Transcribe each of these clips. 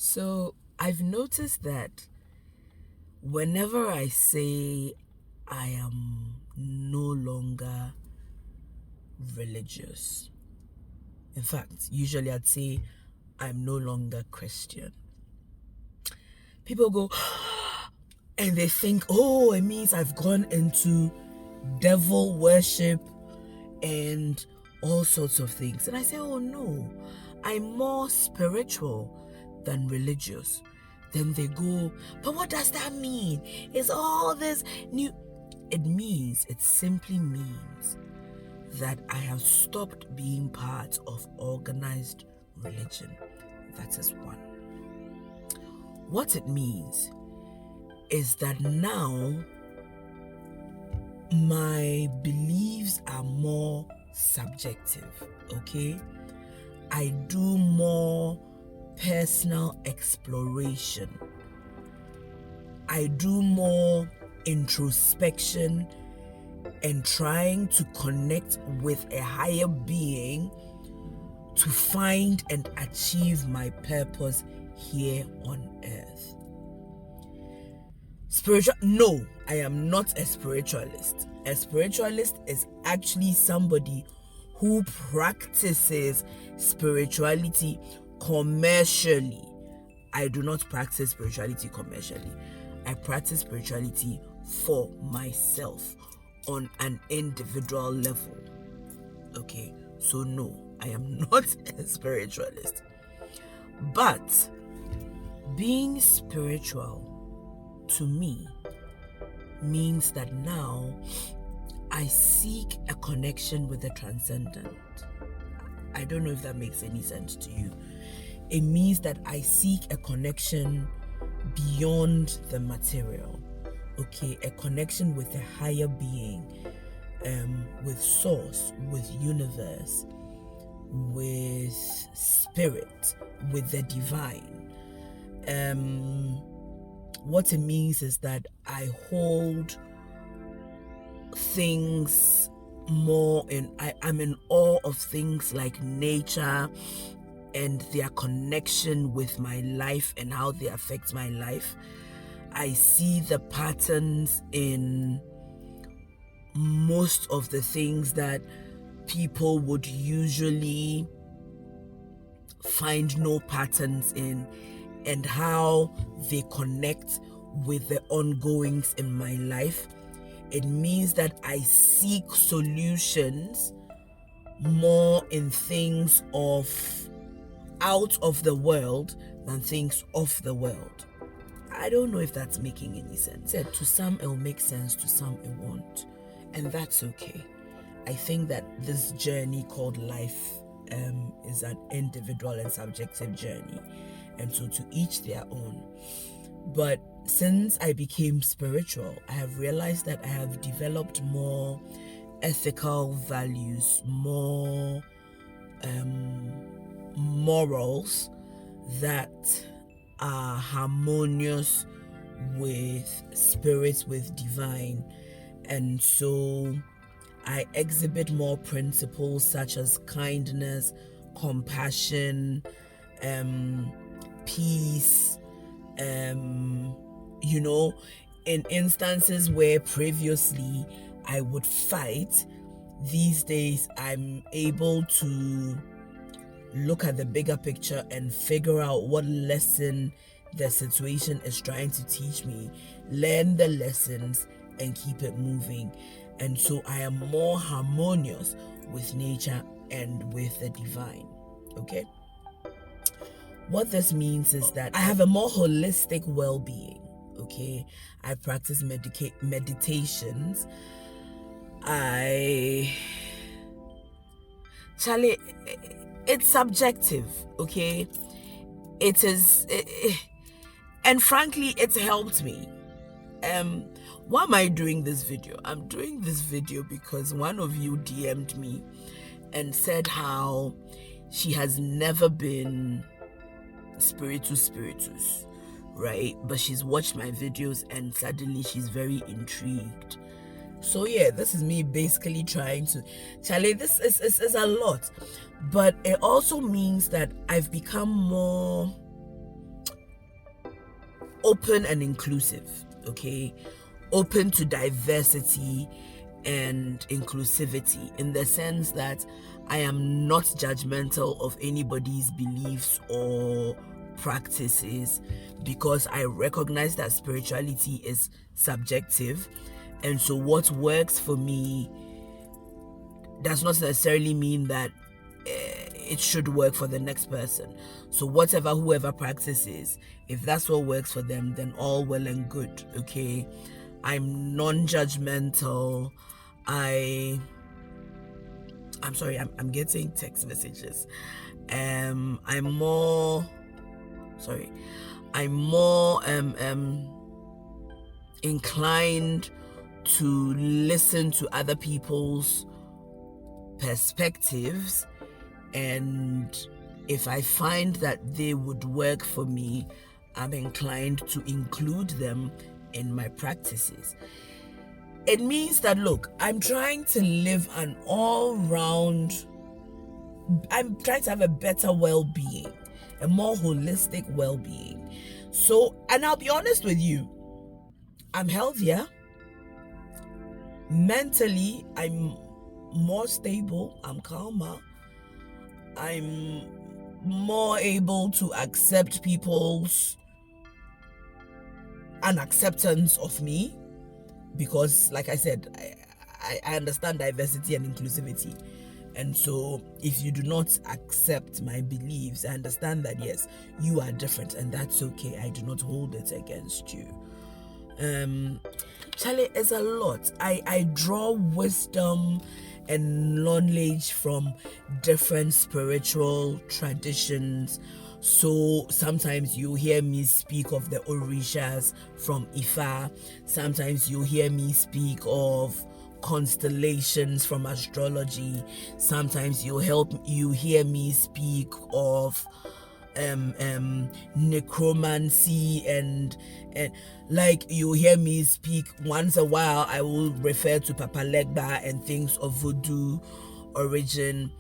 So I've noticed that whenever I say I am no longer religious, in fact, usually I'd say I'm no longer Christian, people go and they think, oh, it means I've gone into devil worship and all sorts of things. And I say, oh no, I'm more spiritual than religious. Then they go, but what does that mean? Is all this new? It simply means that I have stopped being part of organized religion. That is one. What it means is that now my beliefs are more subjective, okay? I do more personal exploration. I do more introspection and trying to connect with a higher being to find and achieve my purpose here on earth. No, I am not a spiritualist. A spiritualist is actually somebody who practices spirituality commercially. I do not practice spirituality commercially. I practice spirituality for myself on an individual level. Okay, so no, I am not a spiritualist. But being spiritual to me means that now I seek a connection with the transcendent. I don't know if that makes any sense to you. It means that I seek a connection beyond the material. Okay, a connection with a higher being, with source, with universe, with spirit, with the divine. What it means is that I hold things more I'm in awe of things like nature and their connection with my life and how they affect my life. I see the patterns in most of the things that people would usually find no patterns in, and how they connect with the ongoings in my life. It means that I seek solutions more in things of out of the world than things of the world. I don't know if that's making any sense. To some it will make sense, to some it won't. And that's okay. I think that this journey called life is an individual and subjective journey. And so to each their own. But since I became spiritual, I have realized that I have developed more ethical values, more morals that are harmonious with spirit, with divine. And so I exhibit more principles such as kindness, compassion, peace, in instances where previously I would fight, these days I'm able to look at the bigger picture and figure out what lesson the situation is trying to teach me, learn the lessons and keep it moving. And so I am more harmonious with nature and with the divine. Okay? What this means is that I have a more holistic well-being. Okay, I practice meditations. Charlie, it's subjective. Okay, it is, and frankly, it's helped me. Why am I doing this video? I'm doing this video because one of you DM'd me and said how she has never been spiritus, right? But she's watched my videos and suddenly she's very intrigued. So yeah, this is me basically trying to, Charlie, this is a lot. But it also means that I've become more open and inclusive, okay? Open to diversity and inclusivity, in the sense that I am not judgmental of anybody's beliefs or practices, because I recognize that spirituality is subjective, and so what works for me does not necessarily mean that it should work for the next person. So whoever practices, if that's what works for them, then all well and good, okay? I'm non-judgmental. I'm sorry, I'm getting text messages. I'm more inclined to listen to other people's perspectives, and if I find that they would work for me, I'm inclined to include them in my practices. It means that, look, I'm trying to live an all-round, I'm trying to have a better well-being, a more holistic well-being. So, and I'll be honest with you, I'm healthier. Mentally, I'm more stable, I'm calmer, I'm more able to accept people's unacceptance of me, because, like I said, I understand diversity and inclusivity. And so if you do not accept my beliefs, I understand that, yes, you are different, and that's okay. I do not hold it against you. Charlie, it's a lot. I draw wisdom and knowledge from different spiritual traditions. So sometimes you hear me speak of the Orishas from Ifa. Sometimes you hear me speak of constellations from astrology. Sometimes you hear me speak of necromancy, and like you hear me speak once a while. I will refer to Papa Legba and things of voodoo origin.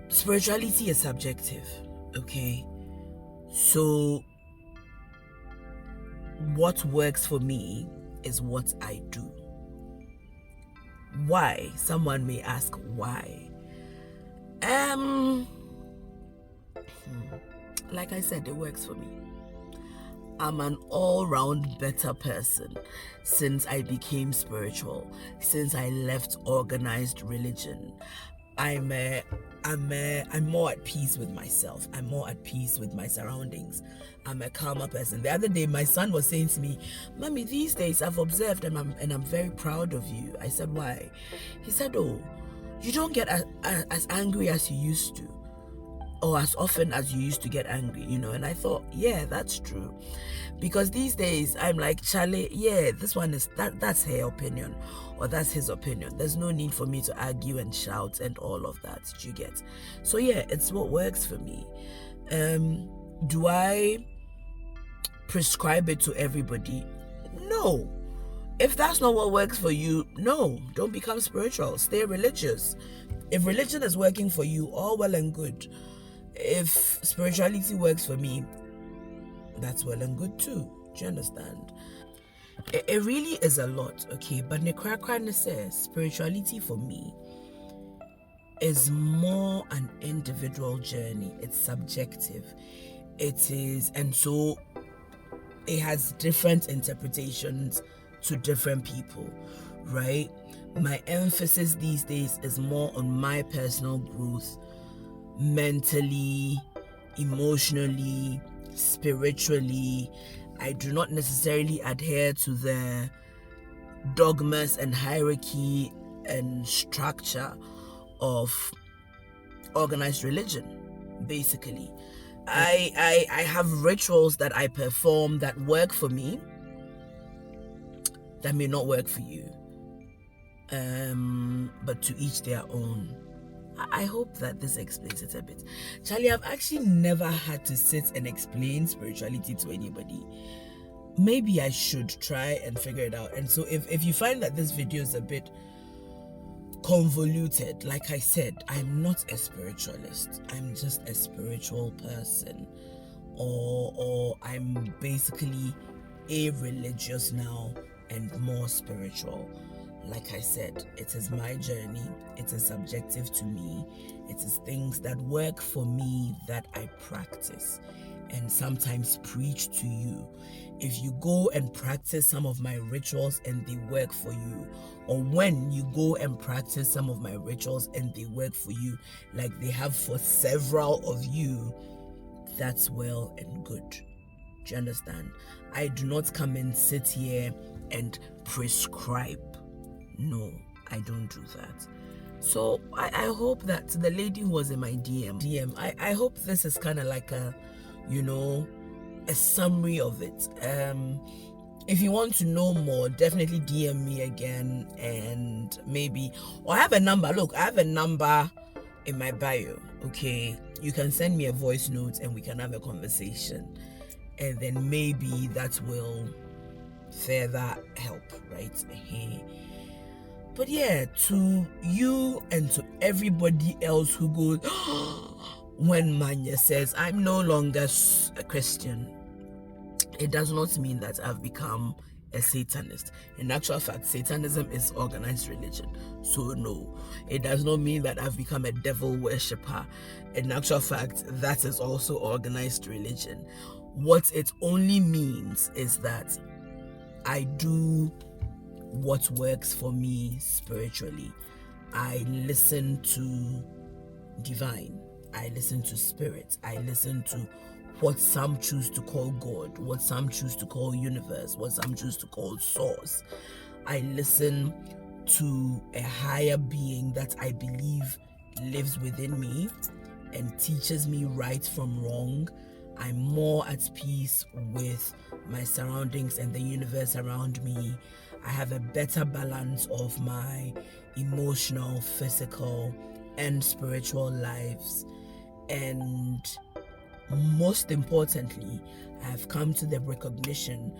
Spirituality is subjective, okay? So what works for me is what I do. Why? Someone may ask why. Like I said, it works for me. I'm an all-round better person since I became spiritual, since I left organized religion. I'm more at peace with myself. I'm more at peace with my surroundings. I'm a calmer person. The other day, my son was saying to me, "Mommy, these days I've observed and I'm very proud of you." I said, "Why?" He said, "Oh, you don't get as angry as you used to, or as often as you used to get angry, you know." And I thought, yeah, that's true. Because these days, I'm like, Charlie, yeah, this one is, that's her opinion, or that's his opinion. There's no need for me to argue and shout and all of that, do you get? So yeah, it's what works for me. Do I prescribe it to everybody? No. If that's not what works for you, no, don't become spiritual. Stay religious. If religion is working for you, all well and good. If spirituality works for me, that's well and good too. Do you understand? It really is a lot, okay? But Nekrakran says spirituality for me is more an individual journey. It's subjective. It is, and so it has different interpretations to different people, right? My emphasis these days is more on my personal growth, mentally, emotionally, spiritually. I do not necessarily adhere to the dogmas and hierarchy and structure of organized religion, basically. I have rituals that I perform that work for me, that may not work for you, but to each their own. I hope that this explains it a bit. Charlie, I've actually never had to sit and explain spirituality to anybody. Maybe I should try and figure it out. And so if you find that this video is a bit convoluted, like I said, I'm not a spiritualist. I'm just a spiritual person or I'm basically a-religious now and more spiritual. Like I said, it is my journey. It is subjective to me. It is things that work for me that I practice and sometimes preach to you. If you go and practice some of my rituals and they work for you, or when you go and practice some of my rituals and they work for you, like they have for several of you, that's well and good. Do you understand? I do not come and sit here and prescribe. No, I don't do that. So I hope that the lady who was in my DM, I hope this is kind of like a summary of it. If you want to know more, definitely DM me again, and maybe, or I have a number. Look, I have a number in my bio. Okay, you can send me a voice note and we can have a conversation, and then maybe that will further help, right? But yeah, to you and to everybody else who goes, when Manya says, I'm no longer a Christian, it does not mean that I've become a Satanist. In actual fact, Satanism is organized religion. So no, it does not mean that I've become a devil worshipper. In actual fact, that is also organized religion. What it only means is that I do what works for me spiritually. I listen to divine. I listen to spirit. I listen to what some choose to call God, what some choose to call universe, what some choose to call source. I listen to a higher being that I believe lives within me and teaches me right from wrong. I'm more at peace with my surroundings and the universe around me. I have a better balance of my emotional, physical, and spiritual lives. And most importantly, I have come to the recognition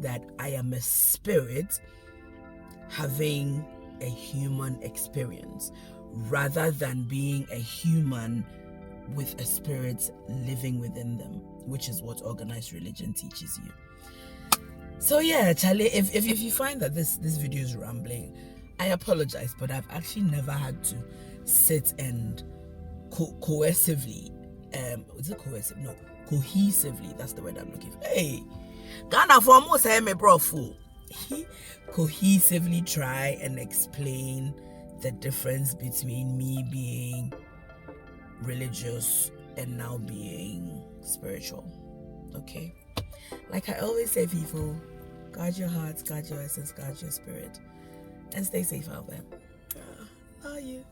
that I am a spirit having a human experience rather than being a human with a spirit living within them, which is what organized religion teaches you. So yeah, Charlie, if you find that this video is rambling, I apologize, but I've actually never had to sit and cohesively, is it cohesive? No, cohesively, that's the word I'm looking for. Hey, Ghana for almost me bro. Cohesively try and explain the difference between me being religious and now being spiritual. Okay, like I always say, people, guard your hearts, guard your essence, guard your spirit, and stay safe out there. Love you.